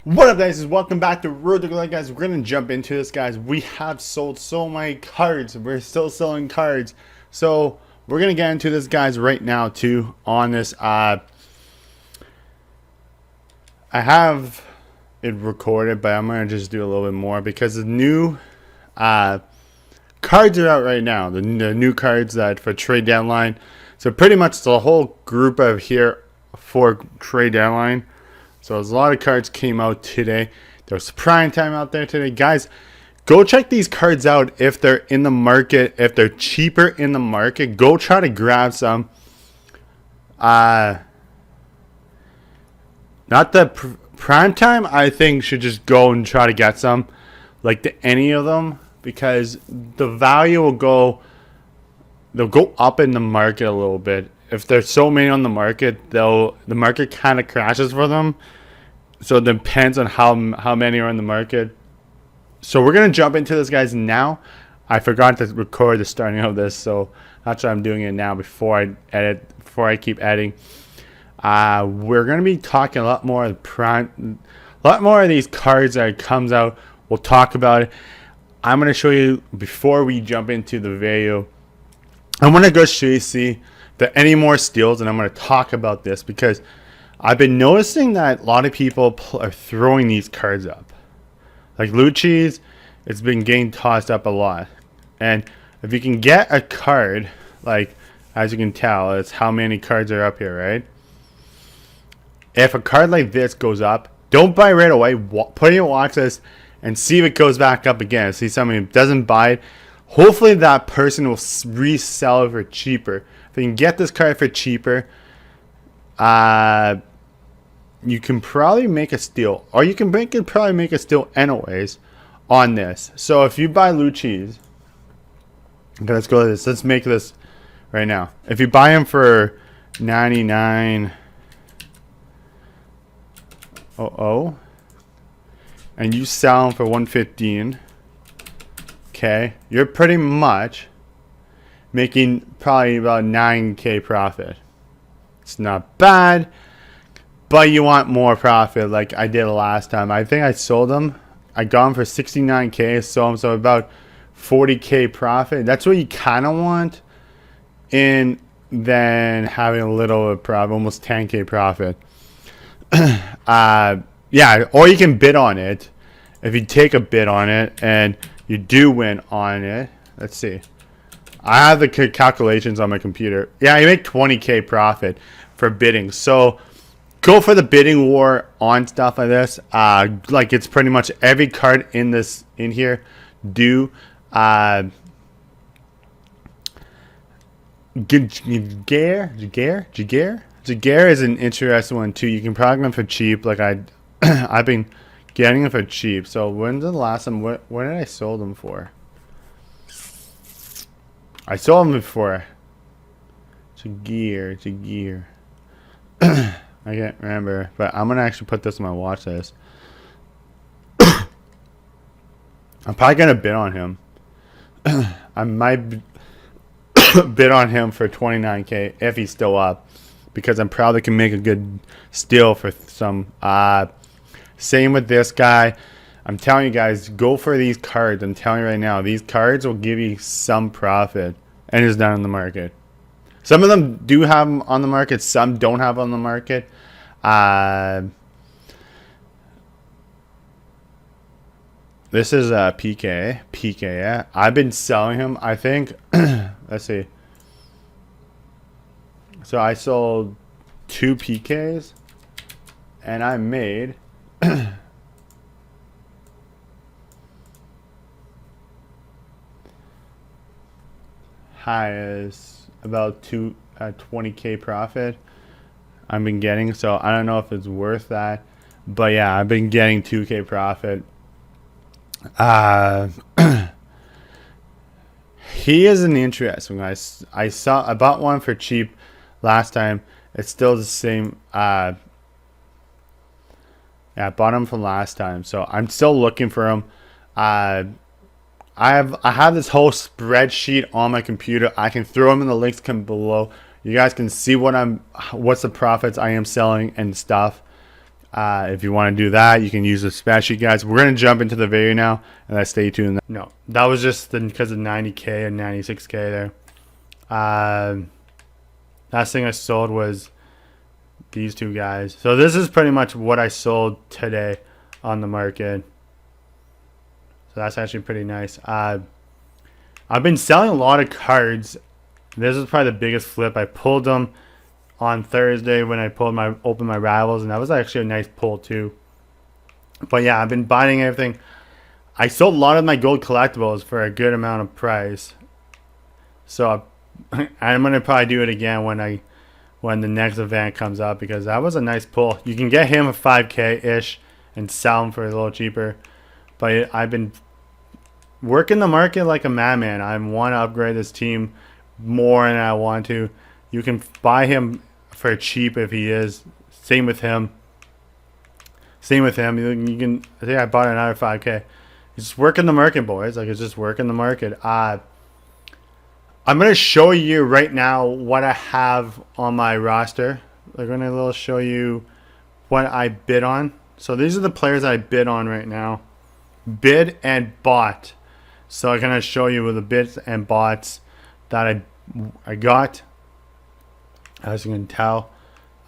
What up, guys? Welcome back to Road to Glory, guys. We're gonna jump into this, guys. We have sold so many cards. We're still selling cards, so we're gonna get into this, guys, right now too. On this, I have it recorded, but I'm gonna just do a little bit more because the new cards are out right now. The new cards that for trade deadline. So pretty much the whole group of here for trade deadline. So there's a lot of cards came out today. There's prime time out there today. Guys, go check these cards out if they're in the market. If they're cheaper in the market, go try to grab some. Not the prime time, I think should just go and try to get some. Like any of them. Because the value will go. They'll go up in the market a little bit. If there's so many on the market, the market kind of crashes for them. So it depends on how many are in the market. So we're gonna jump into this, guys, now. I forgot to record the starting of this, so that's why I'm doing it now before I edit. Before I keep editing, we're gonna be talking a lot more of these cards that comes out. We'll talk about it. I'm gonna show you before we jump into the video. I want to go show you see that any more steals, and I'm going to talk about this because I've been noticing that a lot of people are throwing these cards up. Like Lucci's, it's been getting tossed up a lot. And if you can get a card, like as you can tell, it's how many cards are up here, right? If a card like this goes up, don't buy right away. Put it in your watch list and see if it goes back up again. See somebody doesn't buy it. Hopefully that person will resell it for cheaper. If you can get this card for cheaper, you can probably make a steal. Or you can probably make a steal anyways on this. So if you buy Lucci's, okay, let's go to this. Let's make this right now. If you buy them for 99 and you sell them for 115, okay, you're pretty much making probably about 9K profit. It's not bad, but you want more profit like I did last time. I think I sold them. I got them for 69K, sold them, so about 40K profit. That's what you kind of want, and then having a little profit, almost 10K profit. Yeah, or you can bid on it. If you take a bid on it and you do win on it. Let's see. I have the calculations on my computer. Yeah, you make 20K profit for bidding. So go for the bidding war on stuff like this. Like it's pretty much every card in here. Do Jagr is an interesting one too. You can probably get them for cheap. Like I've been getting them for cheap. So when's the last time? When did I sold them for? I sold them before. Jagr. I can't remember, but I'm gonna actually put this on my watch list. I'm probably gonna bid on him. I might bid on him for 29K if he's still up, because I'm probably can make a good steal for some. Same with this guy. I'm telling you guys, go for these cards. I'm telling you right now, these cards will give you some profit, and it's not on the market. Some of them do have them on the market. Some don't have on the market. This is a PK. Yeah. I've been selling him, I think. Let's see. So I sold 2 PKs, and I made high as about 20K profit I've been getting. So I don't know if it's worth that, but yeah, I've been getting 2K profit. He is an interesting guy. I bought one for cheap last time. It's still the same. Yeah, I bought him from last time, so I'm still looking for him. I I have this whole spreadsheet on my computer. I can throw them in the links come below. You guys can see what's the profits I am selling and stuff. If you want to do that, you can use the spreadsheet, guys. We're gonna jump into the video now, and stay tuned. No, that was just because of 90K and 96K there. Last thing I sold was these two guys. So this is pretty much what I sold today on the market. So that's actually pretty nice. I've been selling a lot of cards. This is probably the biggest flip. I pulled them on Thursday when I opened my rivals, and that was actually a nice pull too. But yeah, I've been buying everything. I sold a lot of my gold collectibles for a good amount of price. So I'm gonna probably do it again when the next event comes up, because that was a nice pull. You can get him for 5K ish and sell him for a little cheaper. But I've been working the market like a madman. I want to upgrade this team more than I want to. You can buy him for cheap if he is. Same with him. You can. I think I bought another 5K. It's just working the market, boys. Like, it's just working the market. I'm gonna show you right now what I have on my roster. I'm gonna show you what I bid on. So these are the players I bid on right now. Bid and bought. So I'm gonna show you the bids and bots that I got, as you can tell.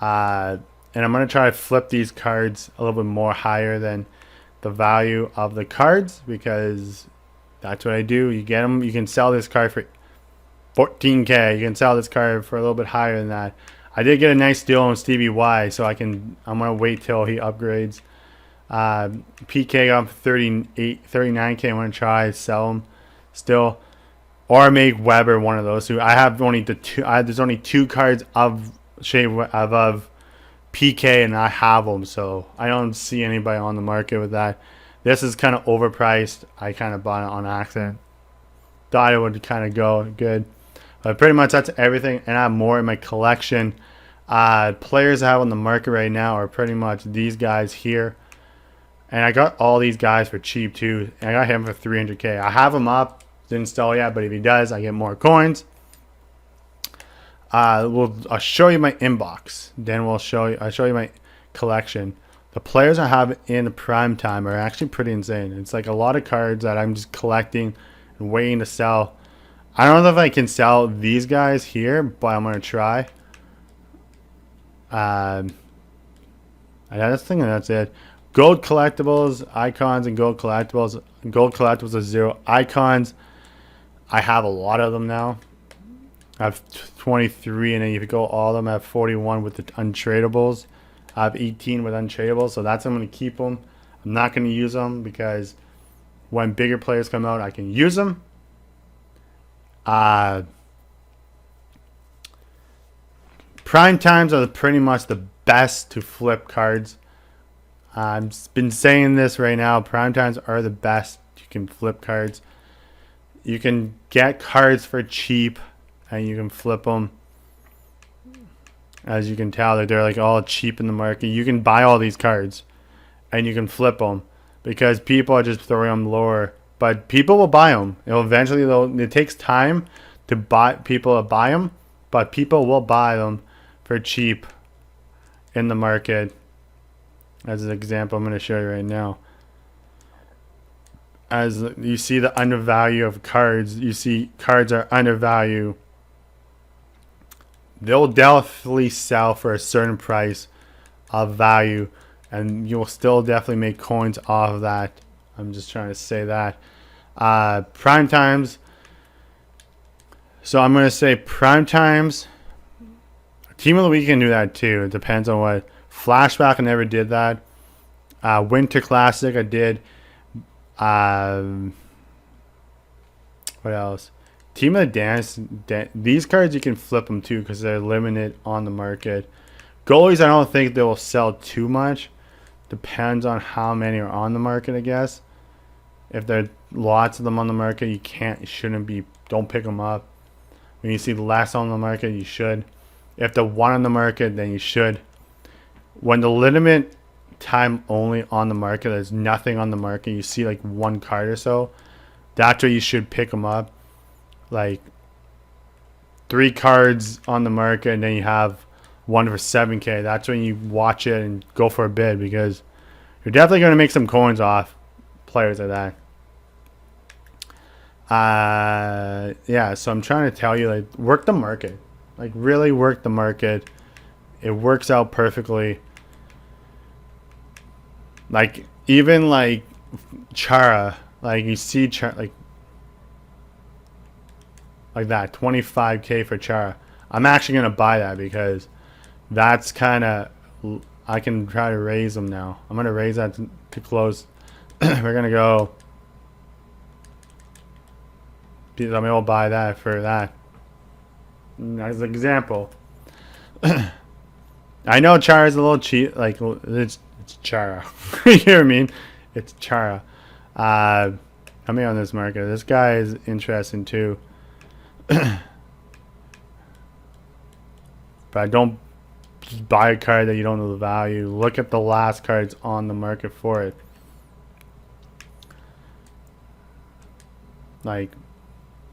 And I'm gonna try to flip these cards a little bit more higher than the value of the cards, because that's what I do. You get them. You can sell this card for 14K. You can sell this card for a little bit higher than that. I did get a nice deal on Stevie Y, so I'm gonna wait till he upgrades. PK got him for 39K. I want to try to sell him still, or make Weber one of those two. I have only there's only two cards of PK, and I have them, so I don't see anybody on the market with that. This is kind of overpriced. I kind of bought it on accident. Thought it would kind of go good. But pretty much that's everything, and I have more in my collection. Players I have on the market right now are pretty much these guys here. And I got all these guys for cheap too. And I got him for 300K. I have him up. Didn't install yet, but if he does, I get more coins. I'll show you my inbox. Then I'll show you my collection. The players I have in the prime time are actually pretty insane. It's like a lot of cards that I'm just collecting and waiting to sell. I don't know if I can sell these guys here, but I'm gonna try. I think that's it. Gold collectibles, icons, and gold collectibles. Gold collectibles are 0. Icons, I have a lot of them now. I have 23, and then if you go all of them, I have 41 with the untradables. I have 18 with untradables, so I'm going to keep them. I'm not going to use them because when bigger players come out, I can use them. Prime times are pretty much the best to flip cards. I've been saying this right now. Prime times are the best. You can flip cards. You can get cards for cheap, and you can flip them. As you can tell, they're like all cheap in the market. You can buy all these cards, and you can flip them because people are just throwing them lower. But people will buy them. It takes time to buy people to buy them, but people will buy them for cheap in the market. As an example, I'm going to show you right now. As you see the undervalue of cards, you see cards are undervalued. They'll definitely sell for a certain price of value, and you'll still definitely make coins off of that. I'm just trying to say that. Prime times. So I'm going to say prime times. Team of the week can do that too. It depends on what. Flashback, I never did that. Winter Classic, I did. What else? Team of the Dance. These cards you can flip them too because they're limited on the market. Goalies, I don't think they will sell too much. Depends on how many are on the market, I guess. If there are lots of them on the market, don't pick them up. When you see less on the market, you should. If the one on the market, then you should. When the limit time only on the market, there's nothing on the market, you see like one card or so, That's where you should pick them up. Like 3 cards on the market, and then you have one for 7K. That's when you watch it and go for a bid, because you're definitely going to make some coins off players like that. Yeah, so I'm trying to tell you, like, work the market. Like, really work the market. It works out perfectly. Like, even like Chara, like you see Chara, like that, 25K for Chara. I'm actually gonna buy that because that's kind of, I can try to raise them now. I'm gonna raise that to close. We're gonna go. I'm gonna buy that for that. As an example. I know Chara is a little cheap. Like it's Chara. You know what I mean? It's Chara. How many on this market? This guy is interesting too. But don't just buy a card that you don't know the value. Look at the last cards on the market for it. Like,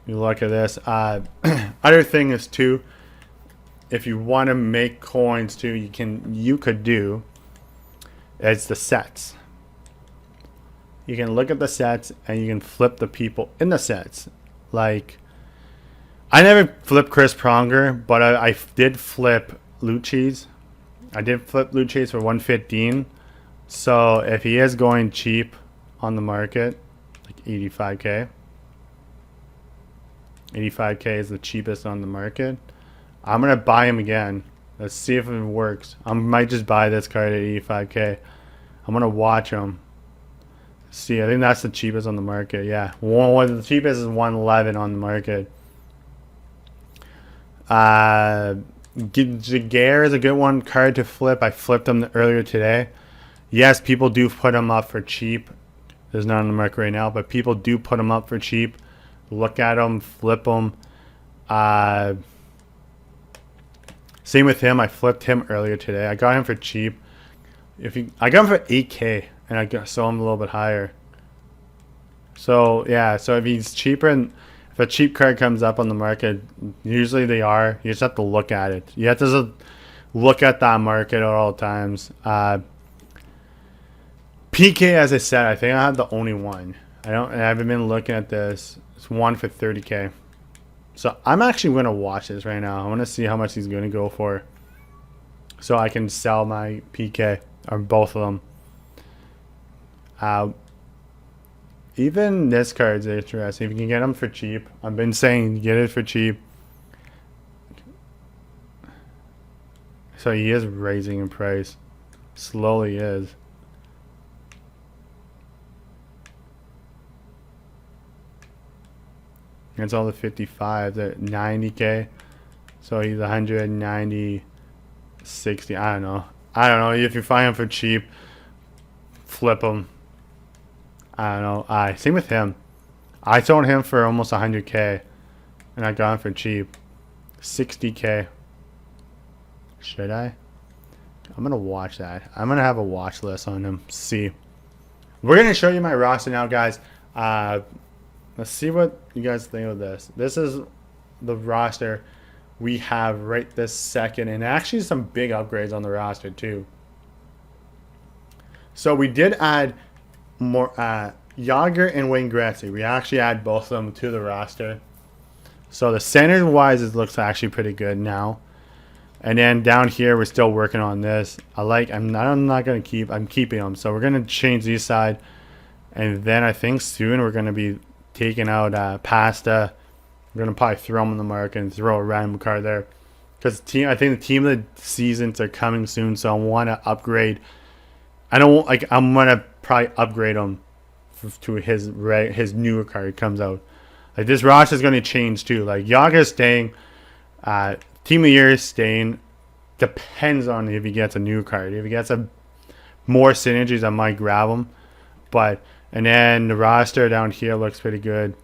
you look at this. Other thing is too, if you want to make coins too, you could do. It's the sets. You can look at the sets and you can flip the people in the sets. Like, I never flipped Chris Pronger, but I did flip Lucci's. I did flip Lucci's for 115. So if he is going cheap on the market, like 85K. 85K is the cheapest on the market. I'm going to buy him again. Let's see if it works. I might just buy this card at 85K. I'm going to watch him. See, I think that's the cheapest on the market. Yeah, the cheapest is 111 on the market. Jagr is a good one card to flip. I flipped him earlier today. Yes, people do put him up for cheap. There's none on the market right now, but people do put him up for cheap. Look at him, flip him. Same with him. I flipped him earlier today. I got him for cheap. I got him for 8K, and I sold him a little bit higher. So yeah, so if he's cheaper, and if a cheap card comes up on the market, usually they are. You just have to look at it. You have to look at that market at all times. PK, as I said, I think I have the only one. I haven't been looking at this. It's one for 30K. So I'm actually going to watch this right now. I want to see how much he's going to go for, so I can sell my PK, or both of them. Even this card's interesting. If you can get them for cheap. I've been saying get it for cheap. So he is raising in price. Slowly is. It's all the 55. They're 90K. So he's 190, 60. I don't know. If you find him for cheap, flip him. I don't know. Same with him. I sold him for almost 100K, and I got him for cheap. 60K. Should I? I'm going to watch that. I'm going to have a watch list on him. See. We're going to show you my roster now, guys. Let's see what you guys think of this. This is the roster we have right this second, and actually some big upgrades on the roster too. So we did add more Jagr and Wayne Gretzky. We actually add both of them to the roster. So the center wise, it looks actually pretty good now. And then down here, we're still working on this. I'm not gonna keep. I'm keeping them. So we're gonna change these side, and then I think soon we're gonna be taking out Pasta. We're gonna probably throw them on the market and throw a random card there, because I think the team of the seasons are coming soon. So I want to upgrade. I'm gonna probably upgrade him to his newer card comes out. Like, this roster is gonna change too. Like, Jagr is staying. Team of the year is staying. Depends on if he gets a new card. If he gets more synergies, I might grab him. And then the roster down here looks pretty good.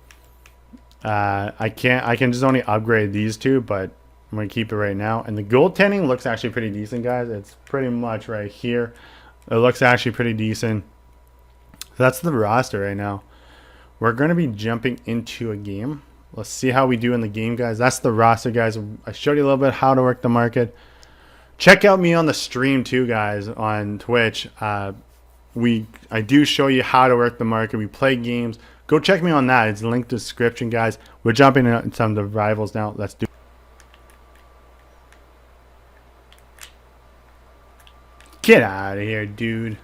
I can just only upgrade these two, but I'm gonna keep it right now. And the goaltending looks actually pretty decent, guys. It's pretty much right here. It looks actually pretty decent. That's the roster right now. we're going to be jumping into a game. Let's see how we do in the game, guys. That's the roster, guys. I showed you a little bit how to work the market. Check out me on the stream too, guys, on Twitch. I do show you how to work the market. We play games. Go check me on that. It's linked in the description, guys. We're jumping into some of the rivals now. Let's do it. Get out of here, dude.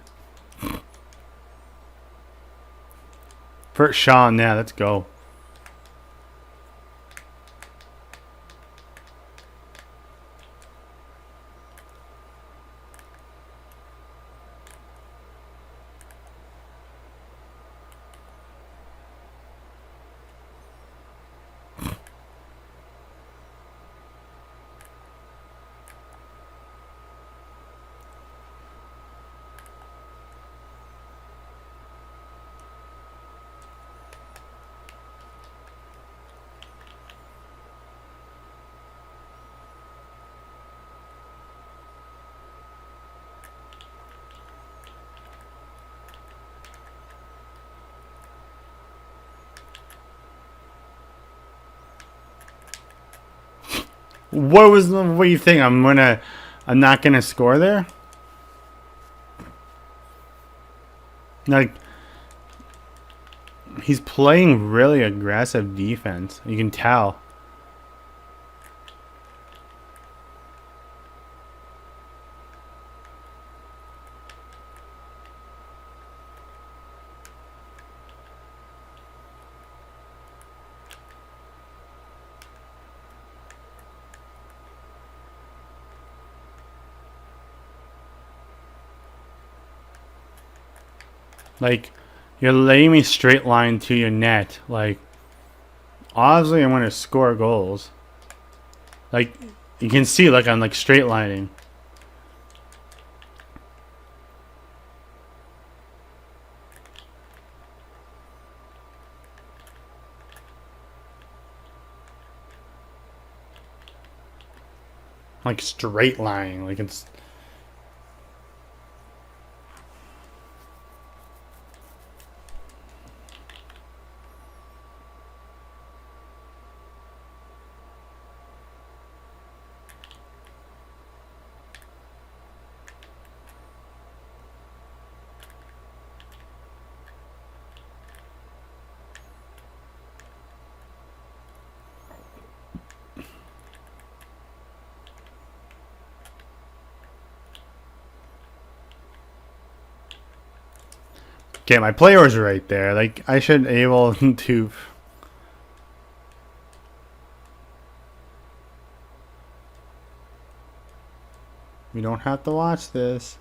First Sean, yeah, let's go. What do you think? I'm not gonna score there? Like, he's playing really aggressive defense. You can tell. Like, you're laying me straight line to your net. Like, obviously I'm going to score goals. Like, you can see, like, I'm, like, straight lining. Like, straight lining. Like, it's... Okay, my player was right there. Like, I should be able to... We don't have to watch this.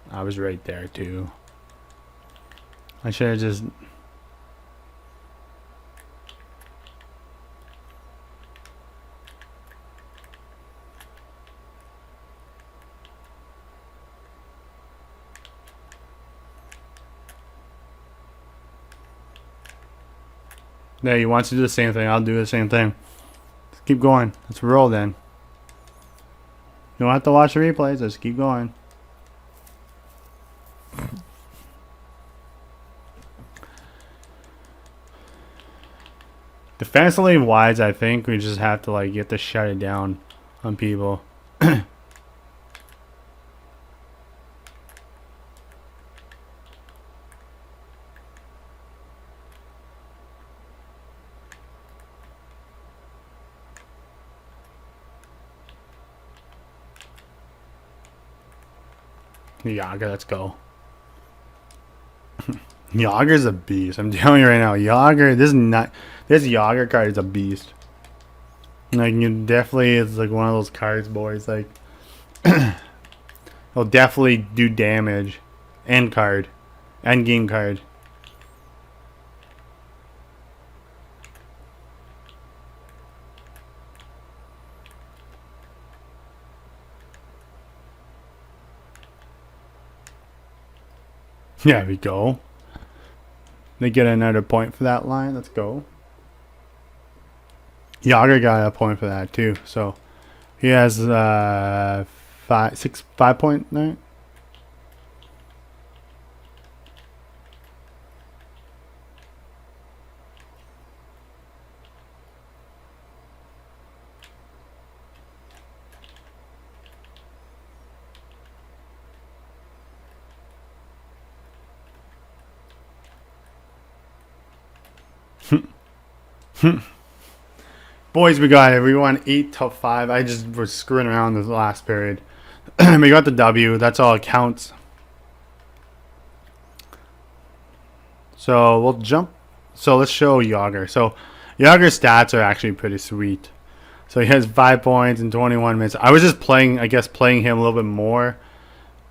I was right there, too. I should have just... Yeah, he wants to do the same thing. I'll do the same thing. Let's keep going. Let's roll then. You don't have to watch the replays. Let's keep going. Defensively wise, I think we just have to like get to shut it down on people. Jagr, let's go. Jagr's a beast. I'm telling you right now, Jagr. This Jagr card is a beast. Like, you definitely is like one of those cards, boys. Like, it'll definitely do damage. End card, end game card. There we go. They get another point for that line. Let's go. Jagr got a point for that too. So he has 5.9. Boys, we got it. We won 8-5. I just was screwing around this last period. We got the W. That's all it counts. So we'll jump. So let's show Jagr. So Jagr's stats are actually pretty sweet. So he has 5 points in 21 minutes. I was just playing, I guess, playing him a little bit more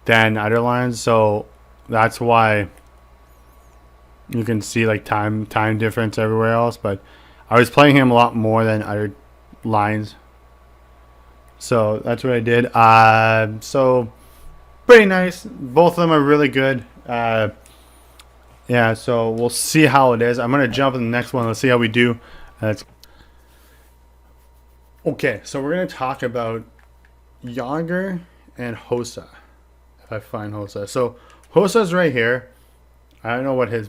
than other lines. So that's why you can see like time difference everywhere else. But I was playing him a lot more than other lines. So that's what I did. So pretty nice. Both of them are really good. Yeah, so we'll see how it is. I'm going to jump in the next one. Let's see how we do. Okay, so we're going to talk about Jagr and Hossa. If I find Hossa. So Hossa's right here. I don't know what his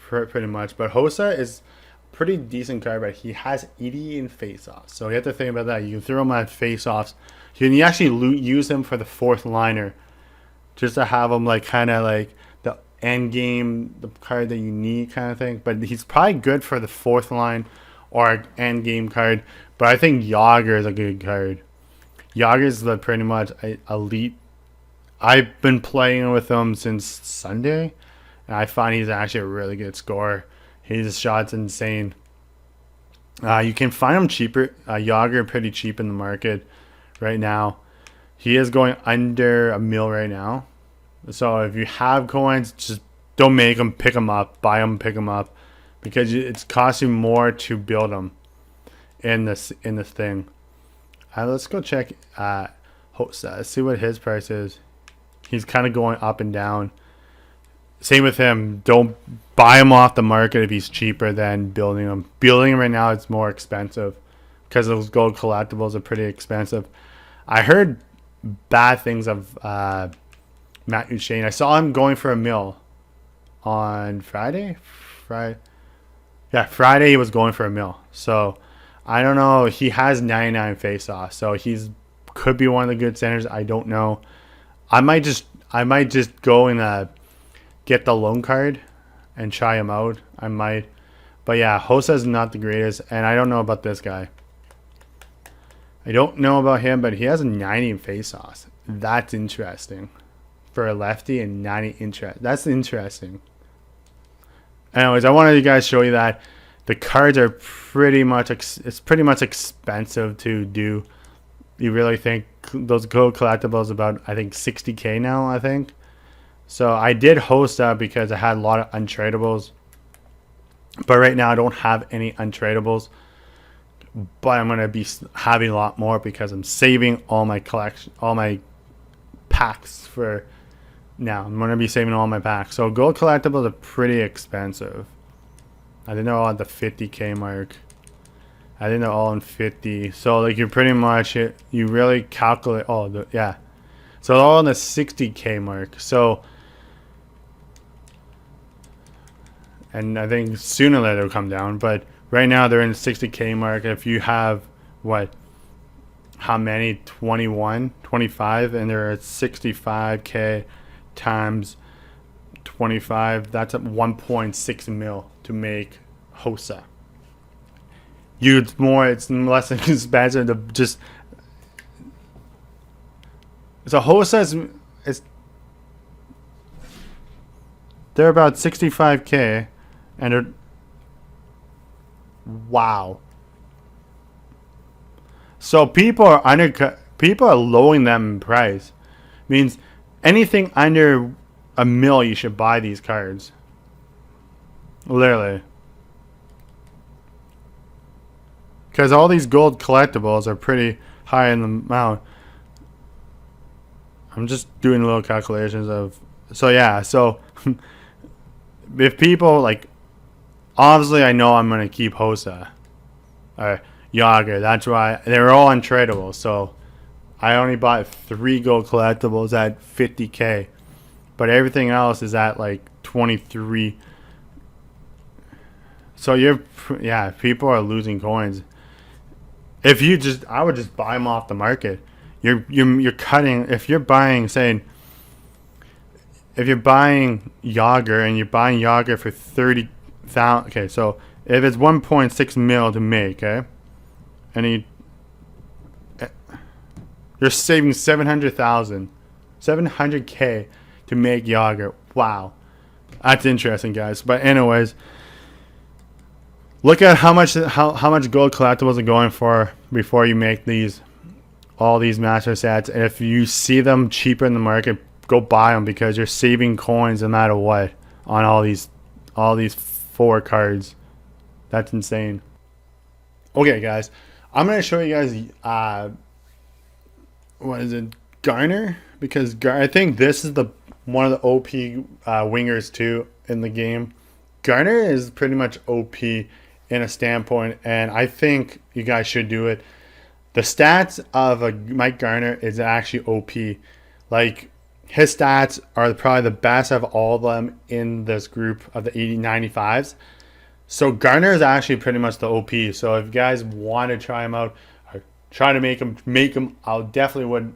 pretty much, but Hossa is pretty decent card, but he has 80 in face-offs. So you have to think about that. You can throw him at face-offs. You can actually use him for the fourth liner, just to have him like kind of like the end game, the card that you need kind of thing. But he's probably good for the fourth line or end game card. But I think Jagr is a good card. Jagr is the pretty much elite. I've been playing with him since Sunday, and I find he's actually a really good scorer. His shot's insane. You can find him cheaper. Jagr pretty cheap in the market right now. He is going under $1 million right now. So if you have coins, just don't make them, pick them up, buy them, pick them up, because it's costing more to build them in this thing. Let's go check Hossa. Let's see what his price is. He's kind of going up and down. Same with him. Don't buy him off the market if he's cheaper than building him. Building him right now, it's more expensive because those gold collectibles are pretty expensive. I heard bad things of Matt Duchene. I saw him going for $1 million on Friday. Friday he was going for $1 million. So I don't know. He has 99 face-offs, so he's could be one of the good centers. I don't know. I might just go and get the loan card and try him out. I might. But yeah, Hossa's not the greatest, and I don't know about this guy. I don't know about him, but he has a 90 in face-offs. That's interesting. For a lefty and 90 interest. That's interesting. Anyways, I wanted you guys to show you that the cards are pretty much expensive to do. You really think those gold collectibles about, I think, 60K now, I think. So I did host that because I had a lot of untradables. But right now I don't have any untradables. But I'm going to be having a lot more because I'm saving all my collection, all my packs for now. I'm going to be saving all my packs. So gold collectibles are pretty expensive. I think they're all at the 50K mark. I think they're all in 50. So like you're pretty much, you really calculate, yeah. So they're all in the 60K mark. So, and I think sooner or later they'll come down. But right now they're in the 60K mark. If you have, how many? 21, 25, and they're at 65K times 25. That's at 1.6 mil to make Hossa. It's less expensive to just. So Hossa they're about 65K, and they're, wow. So people are lowering them in price. Means anything under $1 million, you should buy these cards. Literally. Because all these gold collectibles are pretty high in the amount. I'm just doing little calculations of. So yeah, so if people like, obviously I know I'm gonna keep Hossa or Jagr. That's why they're all untradeable. So I only bought 3 gold collectibles at 50K, but everything else is at like 23. So people are losing coins. If you I would just buy them off the market. You're cutting. If you're buying, if you're buying Jagr and you're buying Jagr for 30,000. Okay, so If it's 1.6 mil to make, okay? And you're saving 700,000, 700K to make Jagr. Wow, that's interesting, guys. But anyways, look at how much gold collectibles are going for before you make all these master sets. And if you see them cheaper in the market, go buy them because you're saving coins no matter what on all these 4 cards. That's insane. Okay, guys, I'm gonna show you guys what is it, Garner, because I think this is one of the OP wingers too in the game. Garner is pretty much OP in a standpoint, and I think you guys should do it. The stats of Mike Garner is actually OP. Like, his stats are probably the best of all of them in this group of the 80-95s. So Garner is actually pretty much the OP. So if you guys want to try him out, or try to make him, I definitely would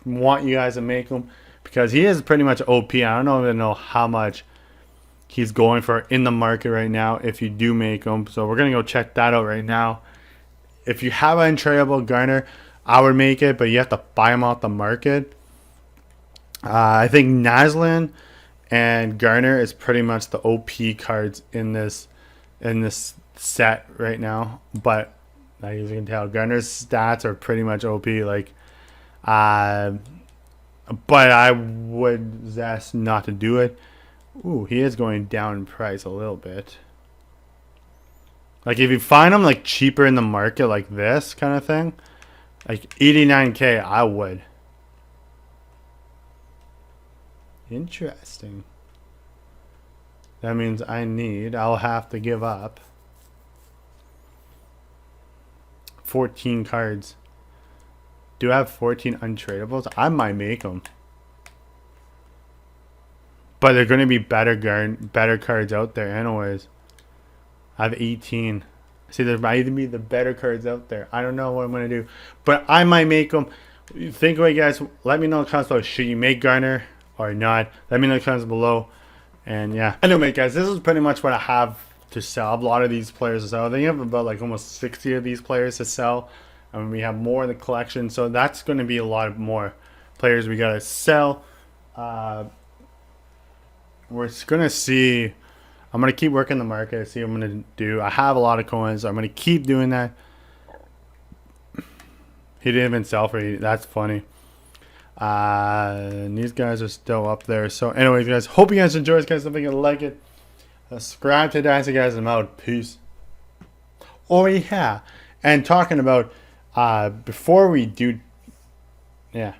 want you guys to make him, because he is pretty much OP. I don't even know how much he's going for in the market right now if you do make him. So we're gonna go check that out right now. If you have an untradeable Garner, I would make it, but you have to buy him off the market. I think Naslin and Garner is pretty much the OP cards in this set right now. But as you can tell, Garner's stats are pretty much OP. Like, but I would zest not to do it. Ooh, he is going down in price a little bit. Like, if you find him like cheaper in the market, like this kind of thing, like 89K, I would. Interesting. That means I'll have to give up 14 cards. Do I have 14 untradables? I might make them. But they're going to be better cards out there anyways. I have 18. See, there might even be the better cards out there. I don't know what I'm going to do. But I might make them. Think about it, guys. Let me know in the comments below. Should you make Garner or not? Let me know in the comments below. And yeah. Anyway, guys, this is pretty much what I have to sell. I have a lot of these players to sell. I think I have about like almost 60 of these players to sell. And we have more in the collection. So that's going to be a lot more players we got to sell. We're going to see. I'm going to keep working the market, see what I'm going to do. I have a lot of coins, so I'm going to keep doing that. He didn't even sell for it. That's funny. And these guys are still up there. So anyways, guys, hope you guys enjoyed this, guys. If you like it, subscribe to Dynasty, guys. I'm out. Peace. Oh, yeah. And talking about, before we do, yeah.